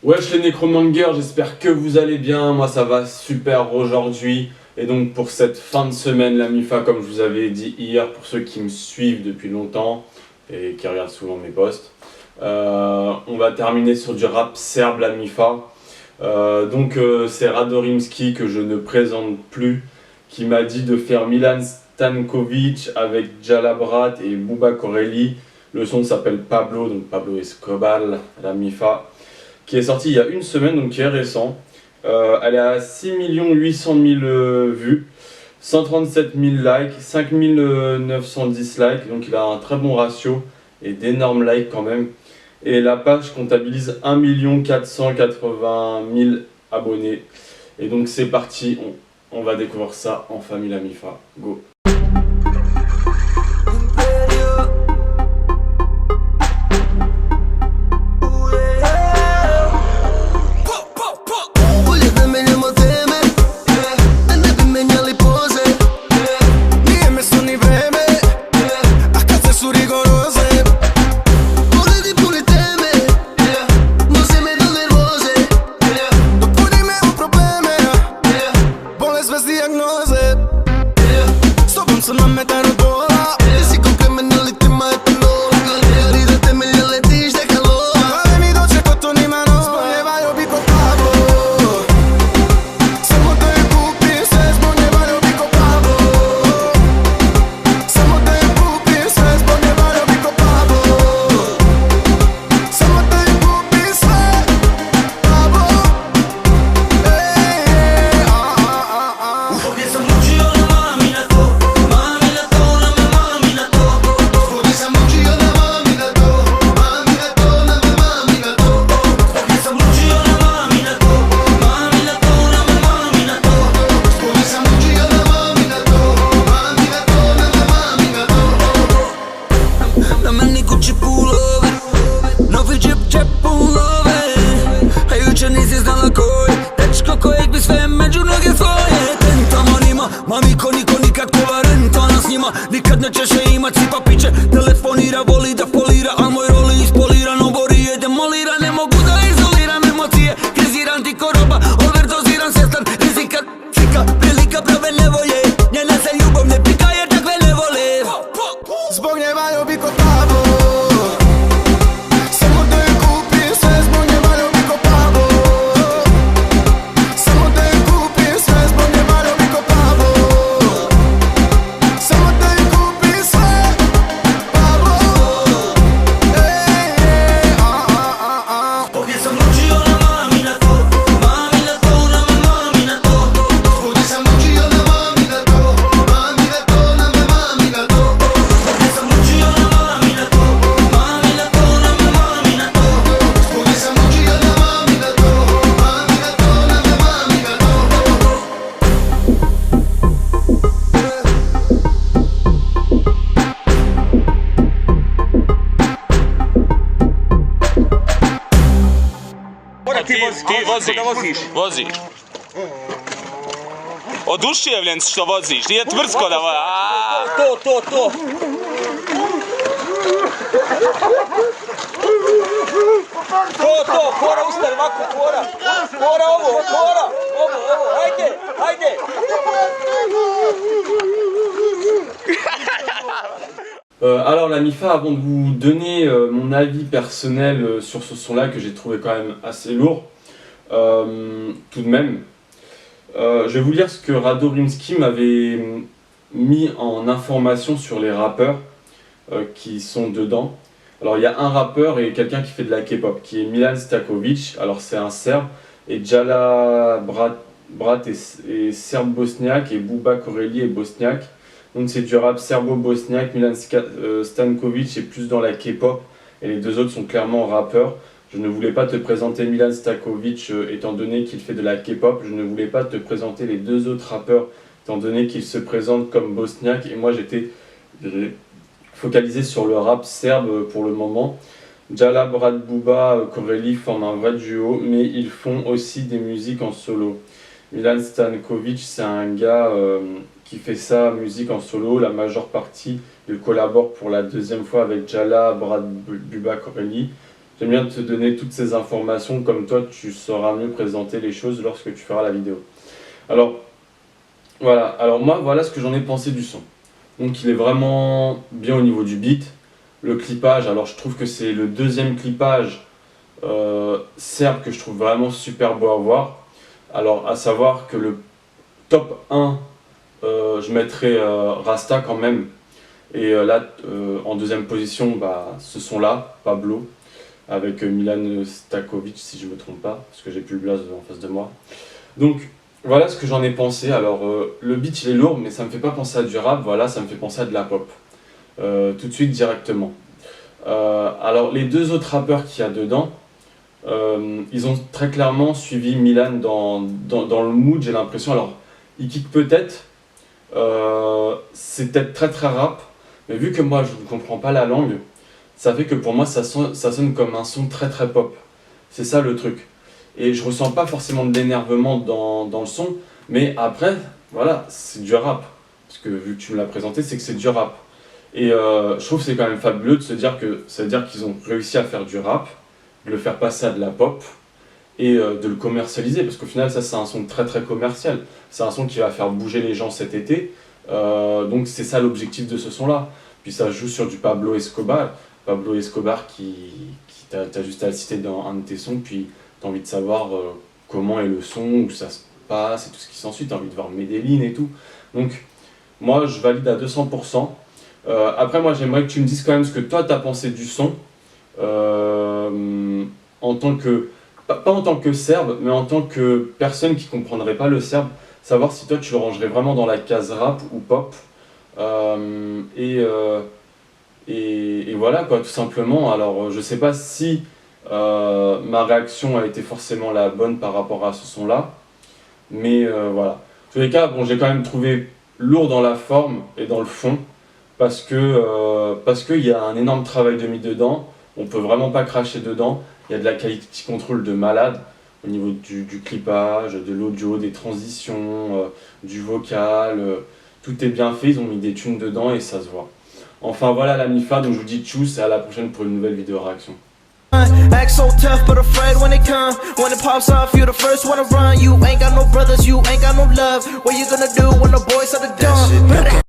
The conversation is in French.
Wesh les nécromangers, j'espère que vous allez bien, moi ça va super aujourd'hui. Et donc pour cette fin de semaine, la MIFA, comme je vous avais dit hier, pour ceux qui me suivent depuis longtemps et qui regardent souvent mes posts, on va terminer sur du rap serbe, la MIFA. C'est Radorimski, que je ne présente plus, qui m'a dit de faire Milan Stankovic avec Jalabrat et Bouba Corelli. Le son s'appelle Pablo, donc Pablo Escobar, la MIFA, qui est sorti il y a une semaine, donc qui est récent. Elle est à 6 800 000 vues, 137 000 likes, 5 910 likes, donc il a un très bon ratio et d'énormes likes quand même. Et la page comptabilise 1 480 000 abonnés. Et donc c'est parti, on va découvrir ça en famille la MIFA. Go! Mami ko niko nikad kolarentana s njima. Nikad nećeš imat, sipa piće, telefonira, voli da folira, a moj roli ispoliran, obori je demolira. Ne mogu da izoliram emocije, kriziram ti ko roba, overdoziram svjestan rizika. Slika, prilika, prave nevolje, njena se ljubav ne pika jer takve ne vole. Zbog nje valjo bi ko Pablo, samo da je kupim sve. Zbog nje valjo bi ko Pablo, samo da je kupim sve. Zbog nje valjo bi ko Pablo, samo da je kupim sve. Pablo, Zbog nje sam učio na mami na to, mami na to, na me mami na to. Zbog nje sam učio na mami na to, mami na to, na me mami na to. Zbog nje sam učio na mami na to, mami na to, na me mami na to. Zbog nje sam učio na mami na to, mami na to, na me mami na to. Voziš. Oduševljen si što voziš, nije tvrtsko da voziš. To. Kora ustari, ovako, kora. Kora ovo, ajde. Alors la MIFA, avant de vous donner mon avis personnel sur ce son-là que j'ai trouvé quand même assez lourd, tout de même, je vais vous lire ce que Radorimski m'avait mis en information sur les rappeurs qui sont dedans. Alors il y a un rappeur et quelqu'un qui fait de la K-pop, qui est Milan Stankovic, alors c'est un Serbe, et Jalabrat est serbe-bosniaque, et Bouba Corelli est bosniaque. Donc c'est du rap serbo-bosniaque. Milan Stankovic est plus dans la K-pop et les deux autres sont clairement rappeurs. Je ne voulais pas te présenter Milan Stankovic étant donné qu'il fait de la K-pop. Je ne voulais pas te présenter les deux autres rappeurs étant donné qu'ils se présentent comme bosniaques. Et moi j'étais focalisé sur le rap serbe pour le moment. Jala, Brad, Booba, Corelli forment un vrai duo, mais ils font aussi des musiques en solo. Milan Stankovic, c'est un gars qui fait sa musique en solo. La majeure partie, il collabore pour la deuxième fois avec Jala, Brad, Booba, Corelli. J'aime bien te donner toutes ces informations, comme toi tu sauras mieux présenter les choses lorsque tu feras la vidéo. Alors, voilà. Alors moi, voilà ce que j'en ai pensé du son. Donc il est vraiment bien au niveau du beat. Le clippage, alors je trouve que c'est le deuxième clippage serbe que je trouve vraiment super beau à voir. Alors à savoir que le top 1, je mettrais Rasta quand même. Et là, en deuxième position, bah, ce son-là, Pablo, avec Milan Stakovic, si je ne me trompe pas, parce que j'ai plus le blaze en face de moi. Donc voilà ce que j'en ai pensé. Alors le beat il est lourd, mais ça me fait pas penser à du rap, voilà, ça me fait penser à de la pop. Tout de suite directement. Alors les deux autres rappeurs qu'il y a dedans, ils ont très clairement suivi Milan dans le mood, j'ai l'impression. Alors ils kick peut-être, c'est peut-être très très rap, mais vu que moi je ne comprends pas la langue, ça fait que pour moi ça sonne comme un son très très pop. C'est ça le truc. Et je ressens pas forcément de l'énervement dans le son, mais après, voilà, c'est du rap. Parce que vu que tu me l'as présenté, c'est que c'est du rap. Et je trouve que c'est quand même fabuleux de se dire que ça veut dire qu'ils ont réussi à faire du rap, de le faire passer à de la pop et de le commercialiser. Parce qu'au final, ça c'est un son très très commercial. C'est un son qui va faire bouger les gens cet été. Donc c'est ça l'objectif de ce son-là. Puis ça joue sur du Pablo Escobar. Pablo Escobar qui t'as juste à le citer dans un de tes sons, puis t'as envie de savoir comment est le son, où ça se passe et tout ce qui s'ensuit. T'as envie de voir Medellin et tout. Donc moi je valide à 200%. Après moi j'aimerais que tu me dises quand même ce que toi t'as pensé du son. En tant que, pas en tant que serbe, mais en tant que personne qui comprendrait pas le serbe, savoir si toi tu le rangerais vraiment dans la case rap ou pop. Et voilà quoi, tout simplement. Alors je sais pas si ma réaction a été forcément la bonne par rapport à ce son là, mais voilà. En tous les cas, bon, j'ai quand même trouvé lourd dans la forme et dans le fond, parce qu'il y a un énorme travail de mis dedans. On peut vraiment pas cracher dedans. Il y a de la quality control de malade au niveau du clippage, de l'audio, des transitions, du vocal. Tout est bien fait, ils ont mis des tunes dedans et ça se voit. Enfin voilà la MIFA, donc je vous dis tchuss et à la prochaine pour une nouvelle vidéo réaction. Act so tough, but afraid when it come. When it pops off, you the first one to run. You ain't got no brothers, you ain't got no love. What you gonna do when the boys are the dumb?